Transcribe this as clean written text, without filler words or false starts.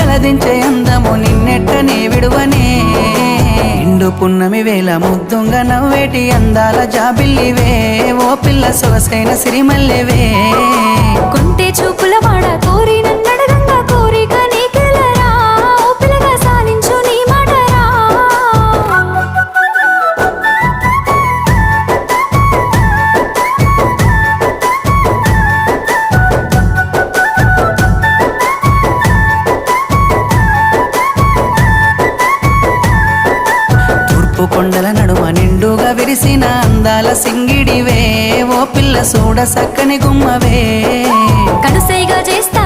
తలదించే అందము నిన్నెట్టనే విడువనే నిండు పున్నమి వేళ ముద్దుంగా నవ్వేటి అందాల జాబిల్లివే ఓ పిల్ల సొగసైన సిరిమల్లెవే కొంటే చూపుల వాడ కోరి నన్నడగంగా కోరిక నీకెలరా ఓ పిల్లగా సాలించు నీ మాటరా తూర్పు కొండల నడుమ నిండుగా విరిసిన అందాల సింగిడివే ఓ పిల్ల చూడ సక్కని గుమ్మవే కనుసైగా చేస్తా